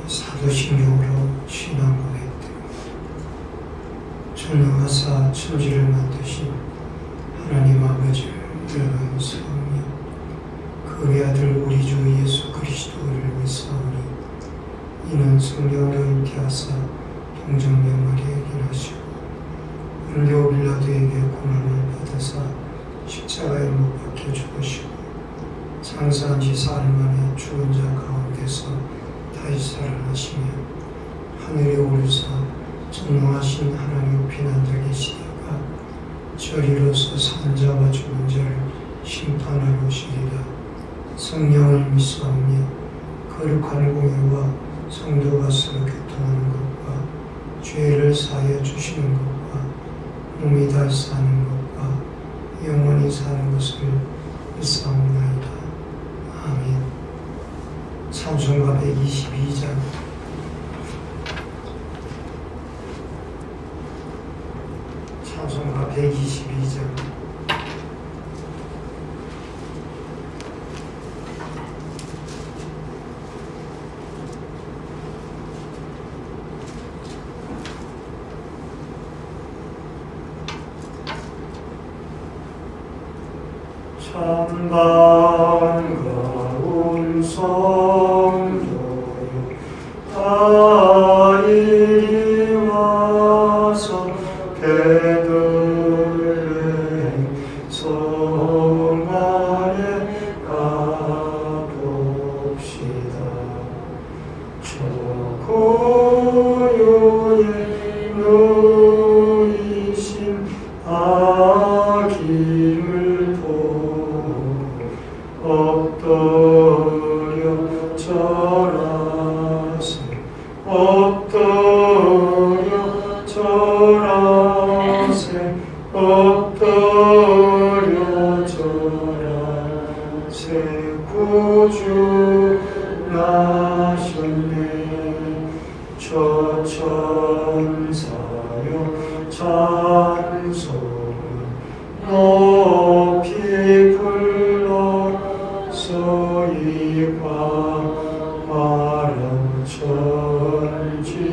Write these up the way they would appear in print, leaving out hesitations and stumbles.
사도신경으로 신앙 고백됩니다. 전능하사 천지를 만드신 하나님 아버지를 영광스러우며 그의 아들 우리 주 예수 그리스도를 믿사오니 이는 성령으로 잉태하사 동정명하게 행하시고 본교 빌라도에게 고난을 받으사 십자가에 못 박혀 죽으시고 장사한 지 사흘 만에 죽은 자 가운데서 다시 살아나시며 하늘에 오르사 전능하신 하나님 우편 앉아 계시다가 저리로서 산 자와 죽은 자를 심판하러 오시리라. 성령을 믿사오며 거룩한 공예와 성도가 서로 교통하는 것과 죄를 사하여 주시는 것과 몸이 다시 사는 것과 영원히 사는 것을 믿사옵나이다. 아멘. 찬송가 122장. 찬송가 122장. 참 반가운 성도여 다 이리 와서 베들레헴 성 안에 가봅시다. 저 고요에 누이신 아기를 엎드려 절하세 엎드려 절하세 엎드려 절하세 구주 나셨네. 저 천사여 찬송을 높이 불러서이 광활한 천지에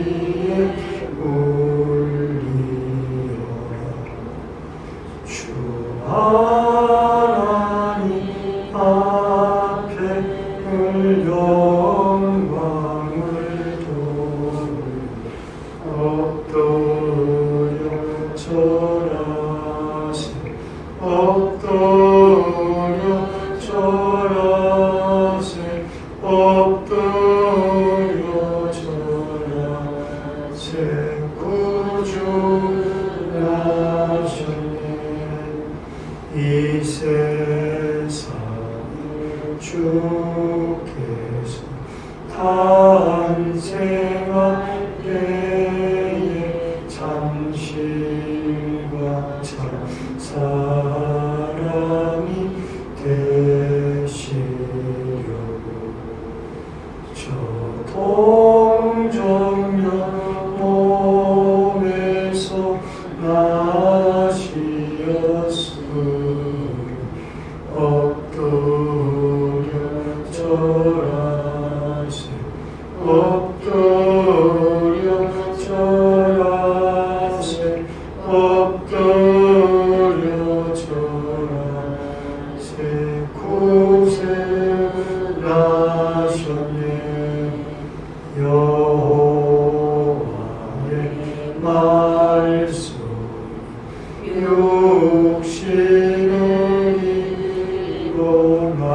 울리어라. 주 하나님 앞에 영광을 엎드려 절하세 엎드려 절하세 엎드려 절하세 구주 나셨네. 이 세상에 주께서 탄생한 때에 참신과 참 사람이 되시려고 저 동정녀 몸에서 나시었으니 엎드려 절하세 엎드려 절하세 엎드려 절하세 구세 나셨네. 여호와의 말씀 육신을 입고 날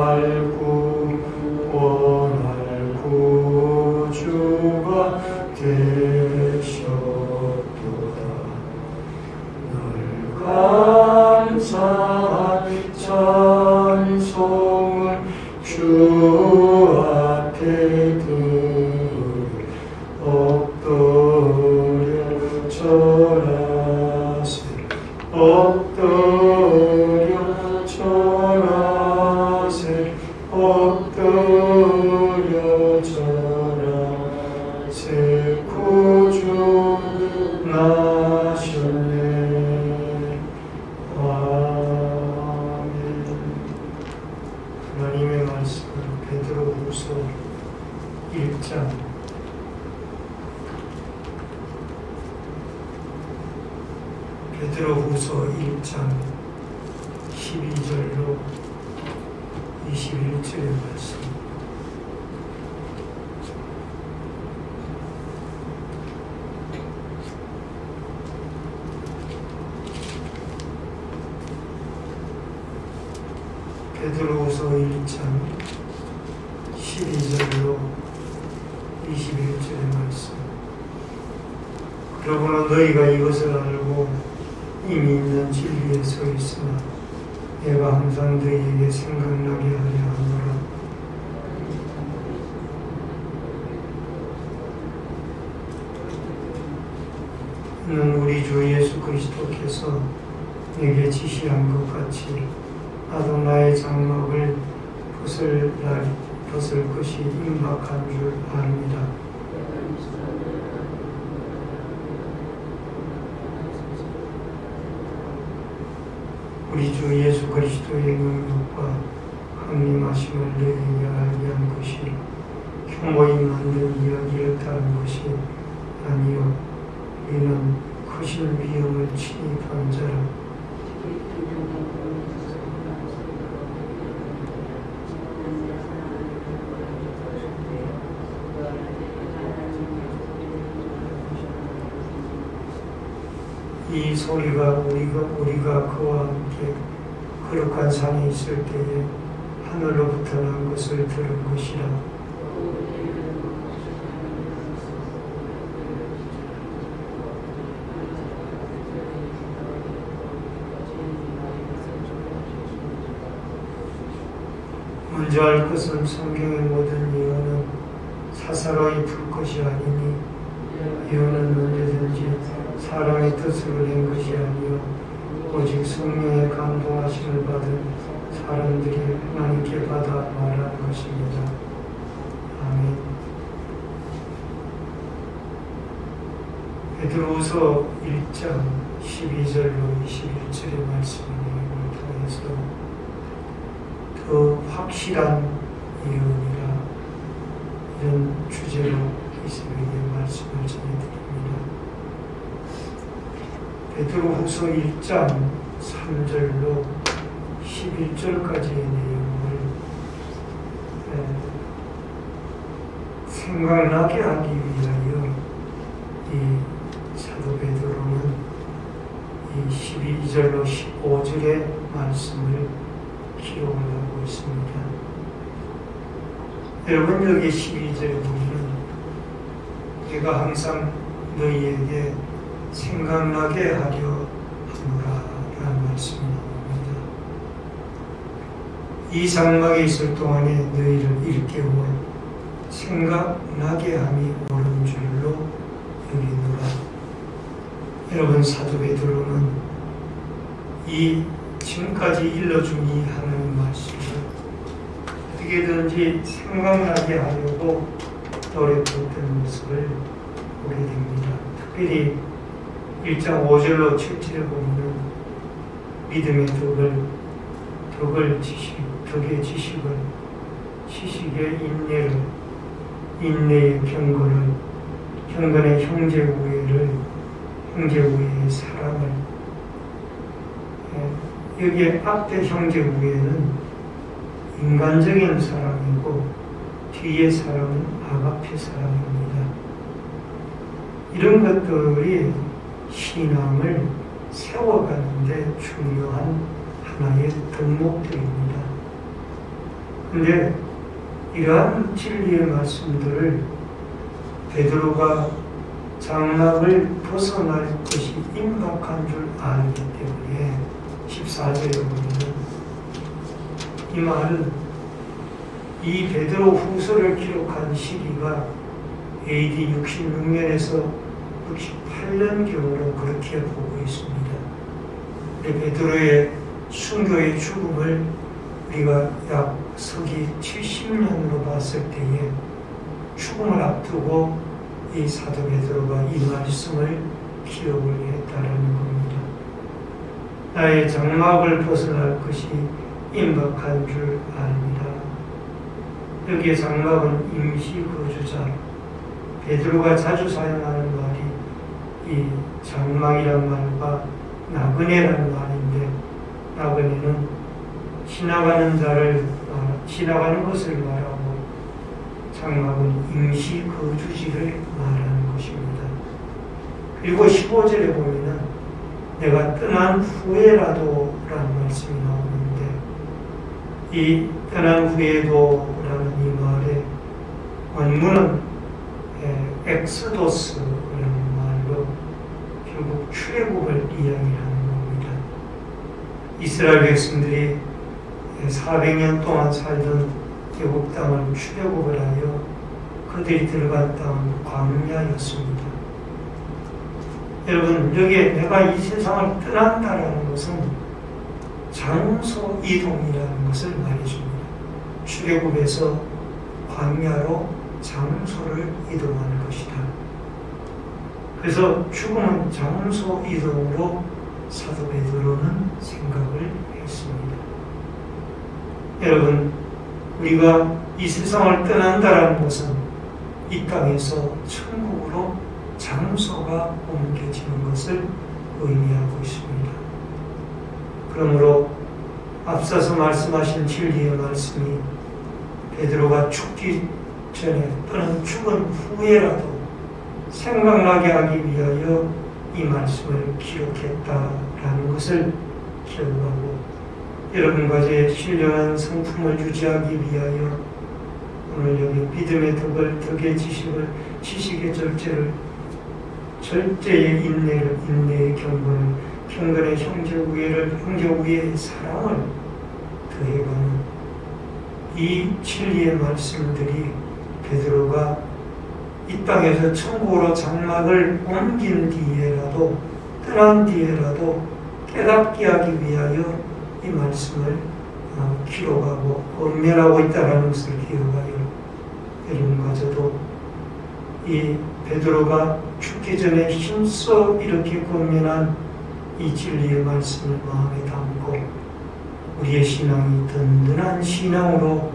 구원할 구주가 되셨도다. 늘 감사한 찬송을 주 앞에 드려 엎드려 절하세 엎드려 절하세 엎드려 절하세 구주 나셨네. 아멘. 하나님의 말씀을 베드로후서 1장 베드로후서 1장 12절로 21절의 말씀. 베드로후서 1장 12절로 21절의 말씀. 그러므로 너희가 이것을 알고 이미 있는 진리에 서 있으나 내가 항상 너희에게 생각나게 하려 하노라. 이는 우리 주 예수 그리스도께서 내게 지시한 것 같이 나도 나의 장막을 벗을 것이 임박한 줄 압니다. 우리 주 예수 그리스도의 능력과 강림하심을 너희에게 알게 한 것이 흉보이 만든 이야기를 따른 것이 아니요 이는 크신 위엄을 친히 본 자라. 이 소리가 우리가 그와 함께 거룩한 산에 있을 때에 하늘로부터 난 것을 들은 것이라. 먼저 알 것은 성경의 모든 예언은 사사로이 풀 것이 아니니 예언은 언제든지 사람의 뜻으로 낸 것이 아니요 오직 성령의 감동하심을 받은 사람들이 하나님께 받아 말하는 것입니다. 아멘. 베드로후서 1장 12절로 21절의 말씀을 통해서 더 확실한 예언이라 이런 주제로 이스라엘의 말씀을 전해드립니다. 베드로후서 1장 3절로 11절까지의 내용을 생각나게 하기 위하여 이 사도 베드로는 이 12절로 15절의 말씀을 기록을 하고 있습니다. 여러분 여기 12절에 보면 내가 항상 너희에게 생각나게 하려 하노라 라는 말씀이 나옵니다. 이 장막에 있을 동안에 너희를 일깨워 생각나게 함이 옳은 줄로 여기노라. 여러분 사도 베드로는 이 지금까지 일러준 이 하나님 말씀을 어떻게든지 생각나게 하려고 노력했던 모습을 보게 됩니다. 특별히 1장 5절로 7절에 보면 믿음의 덕의 지식을, 지식의 인내를, 인내의 경건을, 경건의 형제 우애를, 형제 우애의 사랑을. 여기에 앞에 형제 우애는 인간적인 사랑이고 뒤에 사랑은 아가페 사랑입니다. 이런 것들이 신앙을 세워가는데 중요한 하나의 덕목들입니다. 그런데 이러한 진리의 말씀들을 베드로가 장막을 벗어날 것이 임박한 줄 알기 때문에 14절에 보면 이 말은 이 베드로 후서를 기록한 시기가 AD 66년에서 68년경으로 그렇게 보고 있습니다. 베드로의 순교의 죽음을 우리가 약 서기 70년으로 봤을 때에 죽음을 앞두고 이 사도 베드로가 이 말씀을 기록을 했다라는 겁니다. 나의 장막을 벗어날 것이 임박한 줄 압니다. 여기에 장막은 임시 거주자, 베드로가 자주 사용하는 말이 이 장막이란 말과 나그네라는 말인데, 나그네는 지나가는 것을 말하고, 장막은 임시 거주지를 말하는 것입니다. 그리고 15절에 보면은 내가 떠난 후에라도 라는 말씀이 나오는데, 이 떠난 후에도 라는 이 말의 원문은 엑스도스라는 말로 결국 출애굽을 이야기하는 겁니다. 이스라엘 백성들이 400년 동안 살던 애굽 땅을 출애굽을 하여 그들이 들어간 땅은 광야였습니다. 여러분, 여기에 내가 이 세상을 떠난다라는 것은 장소 이동이라는 것을 말해줍니다. 출애굽에서 광야로 장소를 이동하는 것이다. 그래서 죽음은 장소 이동으로 사도 베드로는 생각을 했습니다. 여러분, 우리가 이 세상을 떠난다라는 것은 이 땅에서 천국으로 장소가 옮겨지는 것을 의미하고 있습니다. 그러므로 앞서서 말씀하신 진리의 말씀이 베드로가 죽기 전에 또는 죽은 후에라도 생각나게 하기 위하여 이 말씀을 기록했다라는 것을 기억하고, 여러분과 제 신령한 성품을 유지하기 위하여 오늘 여기 믿음의 덕을, 덕의 지식을, 지식의 절제를, 절제의 인내를, 인내의 경건을, 경건의 형제 우애를, 형제 우애의 사랑을 더해가는 이 진리의 말씀들이 베드로가 이 땅에서 천국으로 장막을 옮긴 뒤에라도, 떠난 뒤에라도 깨닫게 하기 위하여 이 말씀을 기록하고 권면하고 있다는 것을 기억하여 여러분과 저도 이 베드로가 죽기 전에 힘써 이렇게 권면한 이 진리의 말씀을 마음에 담고 우리의 신앙이 든든한 신앙으로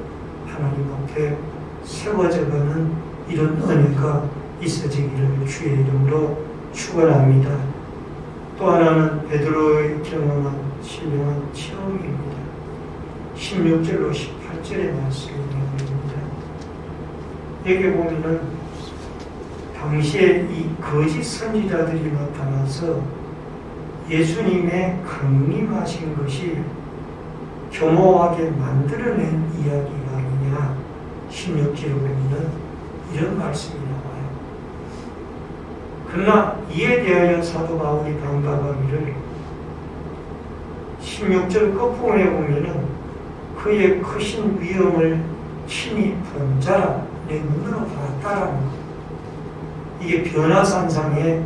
하나님 앞에 세워져가는 이런 은혜가 있어지기를 주의 이름으로 축원합니다. 또 하나는 베드로의 경험한 신령한 체험입니다. 16절로 18절의 말씀이 나옵니다. 여기 보면은 당시에 이 거짓 선지자들이 나타나서 예수님의 강림하신 것이 교모하게 만들어낸 이야기가 아니냐. 16절에 보면은 이런 말씀이 나와요. 그러나 이에 대하여 사도 바울이 반박하기를 16절 끝부분에 보면은 그의 크신 위엄을 친히 본 자라 내 눈으로 봤다라는 것. 이게 변화산상의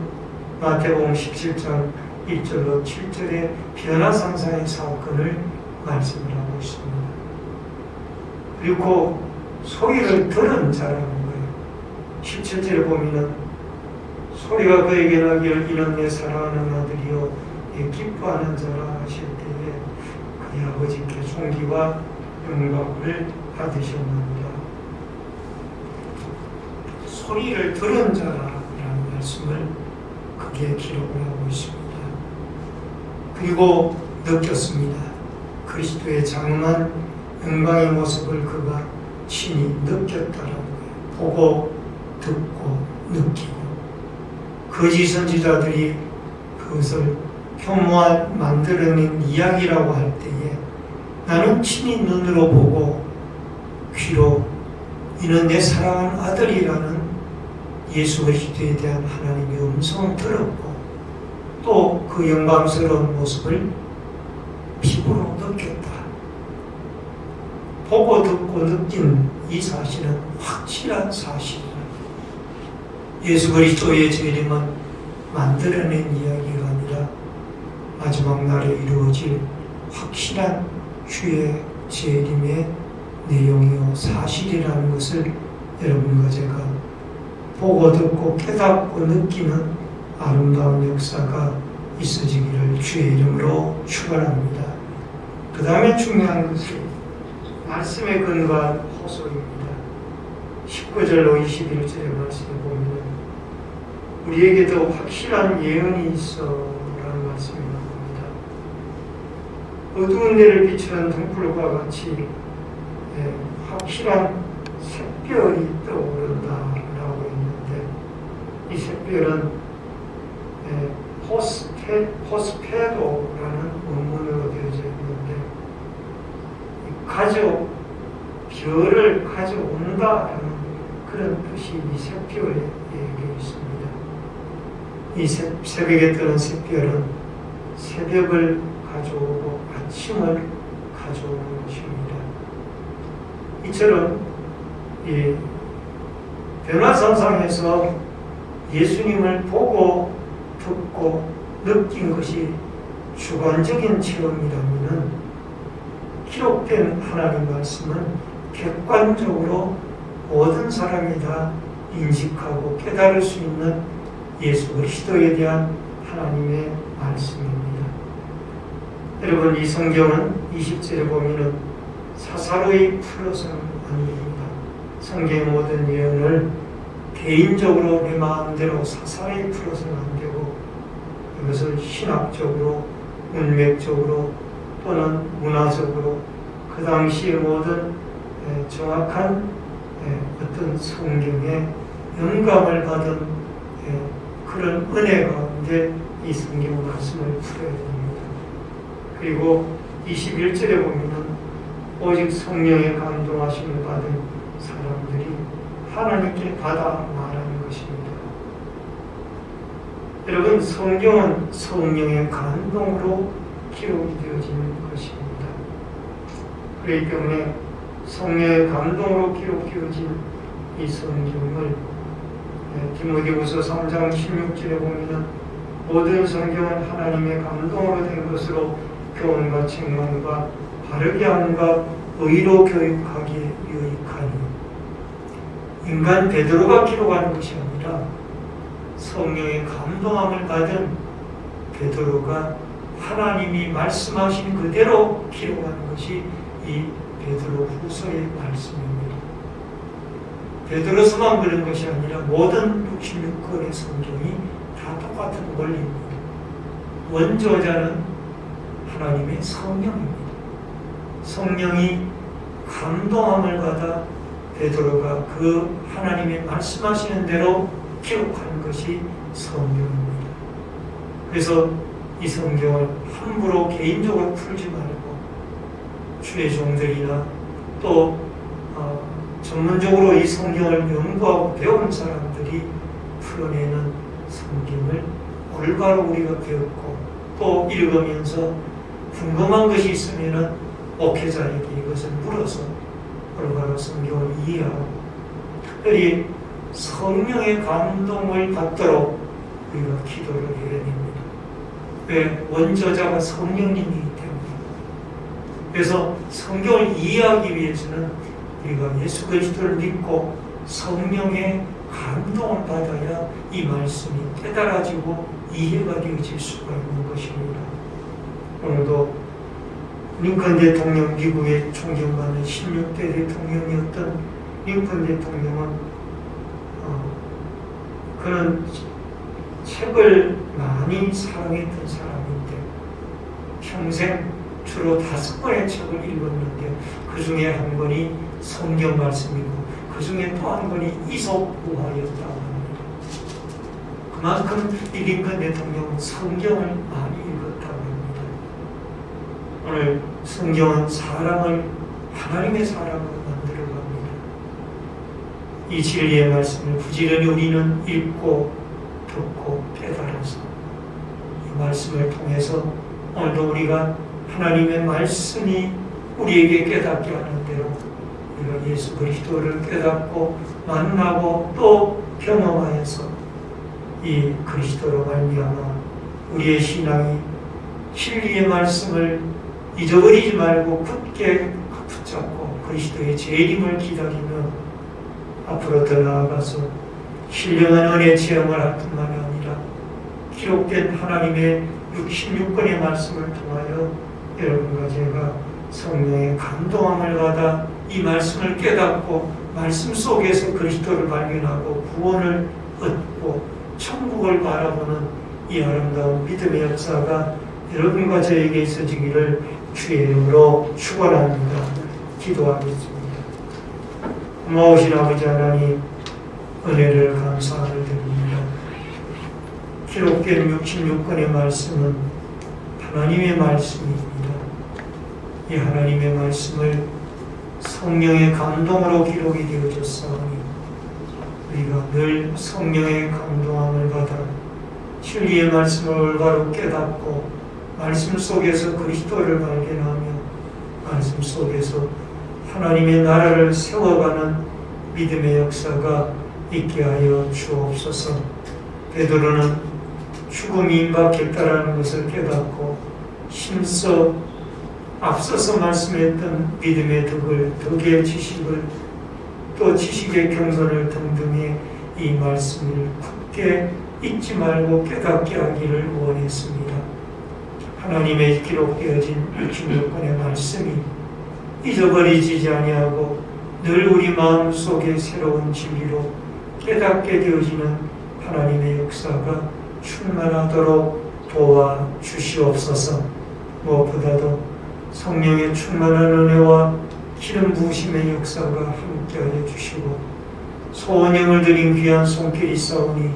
마태복음 17장 1절로 7절의 변화산상의 사건을 말씀을 하고 있습니다. 그리고 소리를 들은 자라는 거예요. 17절에 보면은 소리가 그에게 나기를 이는 내 사랑하는 아들이요 내 기뻐하는 자라 하실 때에 그의 아버지께 존귀와 영광을 받으셨느니라. 소리를 들은 자라는 말씀을 그게 기록을 하고 있습니다. 그리고 느꼈습니다. 그리스도의 장엄한 영광의 모습을 그가 친히 느꼈다라는 거예요. 보고 듣고 느끼고 거짓 선지자들이 그것을 혐오한 만들어낸 이야기라고 할 때에 나는 친히 눈으로 보고 귀로 이는 내 사랑하는 아들이라는 예수 그리스도에 대한 하나님의 음성을 들었고 또 그 영광스러운 모습을 피부로 느꼈다. 보고 듣고 느낀 이 사실은 확실한 사실이다. 예수 그리스도의 재림은 만들어낸 이야기가 아니라 마지막 날에 이루어질 확실한 주의 재림의 내용이요 사실이라는 것을 여러분과 제가 보고 듣고 깨닫고 느끼는 아름다운 역사가 있어지기를 주의 이름으로 축원합니다. 그 다음에 중요한 것은 말씀에 근거한 호소입니다. 19절로 21절의 말씀을 보면 우리에게도 확실한 예언이 있어 라는 말씀이 나옵니다. 어두운 데를 비추는 등불과 같이 확실한 샛별이 떠오른다라고 했는데, 이 샛별은 포스페도라는 원문으로 되어져 있는데, 별을 가져온다라는 그런 뜻이 이 샛별에 있습니다. 이 새벽에 뜨는 샛별은 새벽을 가져오고 아침을 가져오는 것입니다. 이처럼 이 변화산상에서 예수님을 보고 듣고 느낀 것이 주관적인 체험이라면, 기록된 하나님 말씀은 객관적으로 모든 사람이 다 인식하고 깨달을 수 있는 예수 그리스도에 대한 하나님의 말씀입니다. 여러분, 이 성경은 20절에 보면은 사사로이 풀어서는 안 됩니다. 성경의 모든 내용을 개인적으로 내 마음대로 사사로이 풀어서는 안 되고, 이것을 신학적으로, 문맥적으로 또는 문화적으로 그 당시의 모든 정확한 어떤 성경의 영감을 받은 그런 은혜 가운데 이 성경 말씀을 풀어야 됩니다. 그리고 21절에 보면은 오직 성령의 감동하심을 받은 사람들이 하나님께 받아 말하는 것입니다. 여러분, 성경은 성령의 감동으로 기록이 되어진 것입니다. 그렇기 때문에 성령의 감동으로 기록되어진 이 성경을 디모데후서 3장 16절에 보면 모든 성경은 하나님의 감동으로 된 것으로 교훈과 책망과 바르게 함과 의로 교육하기에 유익하니, 인간 베드로가 기록하는 것이 아니라 성령의 감동함을 받은 베드로가 하나님이 말씀하신 그대로 기록하는 것이 이 베드로 후서의 말씀입니다. 베드로서만 그런 것이 아니라 모든 66권의 성경이 다 똑같은 원리입니다. 원저자는 하나님의 성령입니다. 성령이 감동함을 받아 베드로가 그 하나님의 말씀하시는 대로 기록하는 것이 성경입니다. 그래서 이 성경을 함부로 개인적으로 풀지 말고 주의 종들이나 또 전문적으로 이 성경을 연구하고 배우는 사람들이 풀어내는 성경을 올바로 우리가 배웠고, 또 읽으면서 궁금한 것이 있으면 목회자에게 이것을 물어서 올바로 성경을 이해하고, 특별히 성령의 감동을 받도록 우리가 기도를 해야 됩니다. 왜? 원저자가 성령님이기 때문에. 그래서 성경을 이해하기 위해서는 우리가 예수 그리스도를 믿고 성령의 감동을 받아야 이 말씀이 깨달아지고 이해가 되어질 수가 있는 것입니다. 오늘도 링컨 대통령, 미국의 존경받는 16대 대통령이었던 링컨 대통령은 그는 책을 많이 사랑했던 사람인데 평생 주로 5권의 책을 읽었는데 그 중에 한 권이 성경 말씀이고 그 중에 또 한 권이 이솝우화였다고 합니다. 그만큼 이 링컨 대통령은 성경을 많이 읽었다고 합니다. 오늘 성경은 사람을 하나님의 사람으로 만들어갑니다. 이 진리의 말씀을 부지런히 우리는 읽고 듣고 깨달아서 이 말씀을 통해서 오늘도 우리가 하나님의 말씀이 우리에게 깨닫게 하는 대로 우리가 예수 그리스도를 깨닫고 만나고 또 경험하여서 이 그리스도로 말미암아 우리의 신앙이 진리의 말씀을 잊어버리지 말고 굳게 붙잡고 그리스도의 재림을 기다리며 앞으로 더 나아가서 신령한 은혜 체험을 할 뿐만 아니라 기록된 하나님의 66권의 말씀을 통하여 여러분과 제가 성령의 감동함을 받아 이 말씀을 깨닫고 말씀 속에서 그리스도를 발견하고 구원을 얻고 천국을 바라보는 이 아름다운 믿음의 역사가 여러분과 저에게 있어지기를 주의 이름으로 축원합니다. 기도하겠습니다. 고마우신 아버지 하나님, 은혜를 감사를 드립니다. 기록된 66권의 말씀은 하나님의 말씀입니다. 이 하나님의 말씀을 성령의 감동으로 기록이 되어졌사오니 우리가 늘 성령의 감동함을 받아 진리의 말씀을 올바로 깨닫고 말씀 속에서 그리스도를 발견하며 말씀 속에서 하나님의 나라를 세워가는 믿음의 역사가 있게 하여 주옵소서. 베드로는 죽음이 임박했다라는 것을 깨닫고 힘써 앞서서 말씀했던 믿음의 덕의 지식을 또 지식의 경선을 등등의 이 말씀을 굳게 잊지 말고 깨닫게 하기를 원했습니다. 하나님의 기록되어진 66권의 말씀이 잊어버리지 아니하고 늘 우리 마음속에 새로운 진리로 깨닫게 되어지는 하나님의 역사가 충만하도록 도와주시옵소서. 무엇보다도 성령의 충만한 은혜와 기름 부으심의 역사가 함께하여 주시고 소원형을 드린 귀한 손길이 있사오니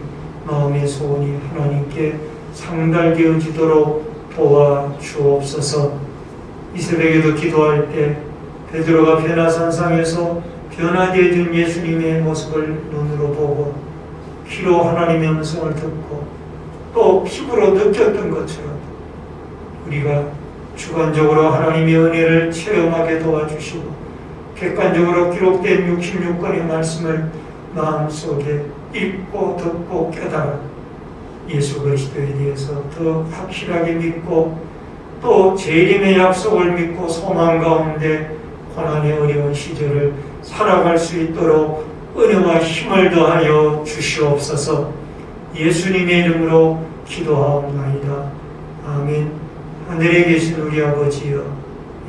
마음의 소원이 하나님께 상달되어지도록 도와주옵소서. 이 새벽에도 기도할 때 베드로가 변화산상에서 변화되어진 예수님의 모습을 눈으로 보고 귀로 하나님의 음성을 듣고 또 피부로 느꼈던 것처럼 우리가 주관적으로 하나님의 은혜를 체험하게 도와주시고 객관적으로 기록된 66권의 말씀을 마음속에 읽고 듣고 깨달아 예수 그리스도에 대해서 더 확실하게 믿고 또 재림의 약속을 믿고 소망 가운데 고난의 어려운 시절을 살아갈 수 있도록 은혜와 힘을 더하여 주시옵소서. 예수님의 이름으로 기도하옵나이다. 아멘. 하늘에 계신 우리 아버지여,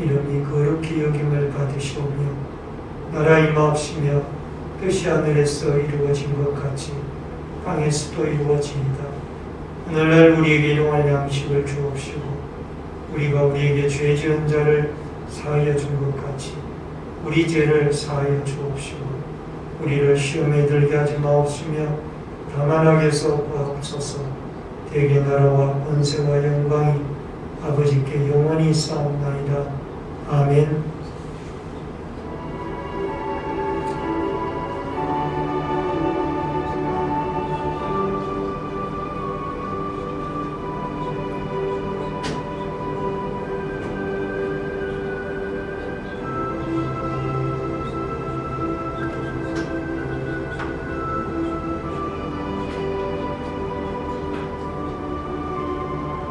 이름이 거룩히 여김을 받으시오며 나라 임하옵시며 뜻이 하늘에서 이루어진 것 같이 땅에서도 이루어지이다. 오늘날 우리에게 용할 양식을 주옵시고 우리가 우리에게 죄 지은 자를 사하여 준 것 같이 우리 죄를 사하여 주옵시고 우리를 시험에 들게 하지 마옵시며 다만 악에서 구하옵소서. 대개 나라와 권세와 영광이 아버지께 영원히 있사옵나이다. 아멘.